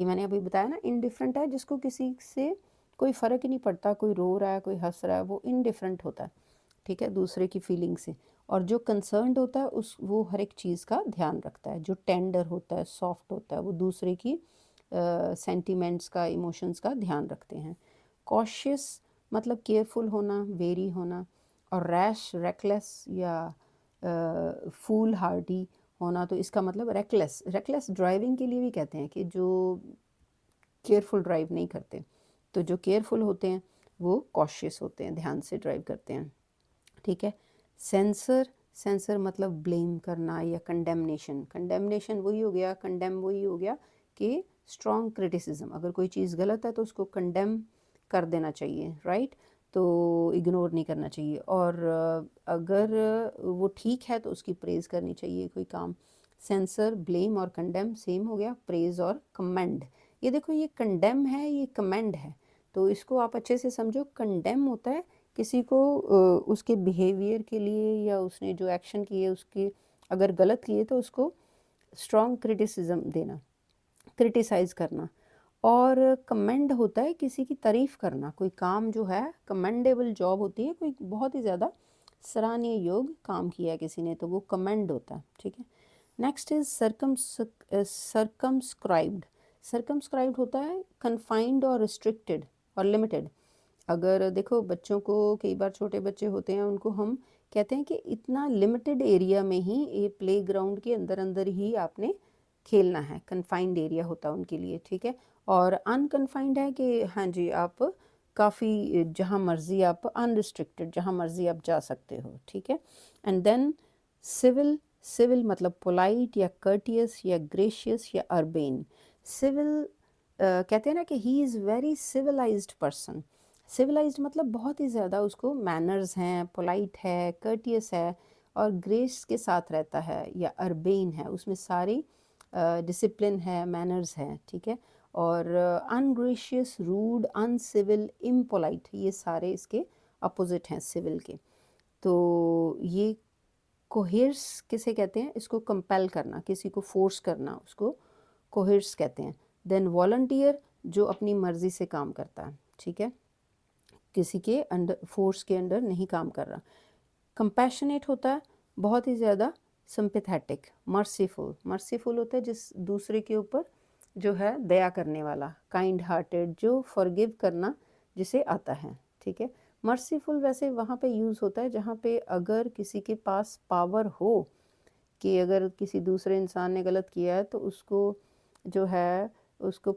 ये मैंने अभी बताया ना, इनडिफरेंट है जिसको किसी से कोई फ़र्क ही नहीं पड़ता, कोई रो रहा है, कोई हँस रहा है, वो इनडिफरेंट होता है, ठीक है, दूसरे की फीलिंग से। और जो कंसर्न्ड होता है उस वो हर एक चीज़ का ध्यान रखता है। जो टेंडर होता है, सॉफ्ट होता है, वो दूसरे की सेंटिमेंट्स का, इमोशंस का ध्यान रखते हैं। कॉशियस मतलब केयरफुल होना, वेरी होना। और रैश, रेकलेस या फूल हार्डी होना, तो इसका मतलब रेकलेस। रेकलेस ड्राइविंग के लिए भी कहते हैं कि जो केयरफुल ड्राइव नहीं करते। तो जो केयरफुल होते हैं वो कॉशियस होते हैं, ध्यान से ड्राइव करते हैं, ठीक है। सेंसर, सेंसर मतलब ब्लेम करना या कंडेमनेशन। कंडेमनेशन वही हो गया, कंडेम वही हो गया कि स्ट्रॉन्ग क्रिटिसिज्म। अगर कोई चीज़ गलत है तो उसको कंडेम कर देना चाहिए, राइट, तो इग्नोर नहीं करना चाहिए। और अगर वो ठीक है तो उसकी प्रेज़ करनी चाहिए कोई काम। सेंसर, ब्लेम और कंडेम सेम हो गया, प्रेज़ और कमेंड। ये देखो, ये कंडेम है, ये कमेंड है, तो इसको आप अच्छे से समझो। कंडेम होता है किसी को उसके बिहेवियर के लिए या उसने जो एक्शन किए उसके अगर गलत किए तो उसको स्ट्रॉन्ग क्रिटिसिज्म देना, क्रिटिसाइज़ करना। और कमेंड होता है किसी की तारीफ़ करना, कोई काम जो है कमेंडेबल जॉब होती है, कोई बहुत ही ज़्यादा सराहनीय योग काम किया है किसी ने, तो वो कमेंड होता है, ठीक है। Next is circumscribed. सरकमस्क्राइब्ड होता है कन्फाइंड और रिस्ट्रिक्टेड और लिमिटेड। अगर देखो, बच्चों को कई बार, छोटे बच्चे होते हैं, उनको हम कहते हैं कि इतना लिमिटेड एरिया में ही, ये प्ले ग्राउंड के अंदर अंदर ही आपने खेलना है, कन्फाइंड एरिया होता है उनके लिए, ठीक है। और अनकन्फाइंड है कि हाँ जी, आप काफ़ी जहाँ मर्ज़ी आप, अनरिस्ट्रिक्टेड, जहाँ मर्ज़ी आप जा सकते हो, ठीक है। एंड देन सिविल, सिविल मतलब पोलाइट या कर्टियस या ग्रेशियस या अर्बेन। सिविल कहते हैं ना कि he is very civilized person. Civilized मतलब बहुत ही ज़्यादा उसको मैनर्स हैं, पोलाइट है, कर्टियस है और ग्रेस के साथ रहता है। या अर्बेन है, उसमें सारी डिसिप्लिन है, मैनर्स है, ठीक है। और अनग्रेशियस, रूड, अनसिविल, इम्पोलाइट, ये सारे इसके अपोजिट हैं सिविल के। तो ये कोहेर्स किसे कहते हैं? इसको कंपेल करना, किसी को फोर्स करना, उसको कोहेर्स कहते हैं। देन वॉलंटियर, जो अपनी मर्जी से काम करता है, ठीक है, किसी के अंडर, फोर्स के अंडर नहीं काम कर रहा। कंपैशनेट होता है बहुत ही ज़्यादा। सिंपैथेटिक, मर्सीफुल, मर्सीफुल होता है जिस दूसरे के ऊपर जो है दया करने वाला। काइंड हार्टेड, जो फॉरगिव करना जिसे आता है, ठीक है। मर्सीफुल वैसे वहाँ पे यूज़ होता है जहाँ पे अगर किसी के पास पावर हो कि अगर किसी दूसरे इंसान ने गलत किया है तो उसको जो है, उसको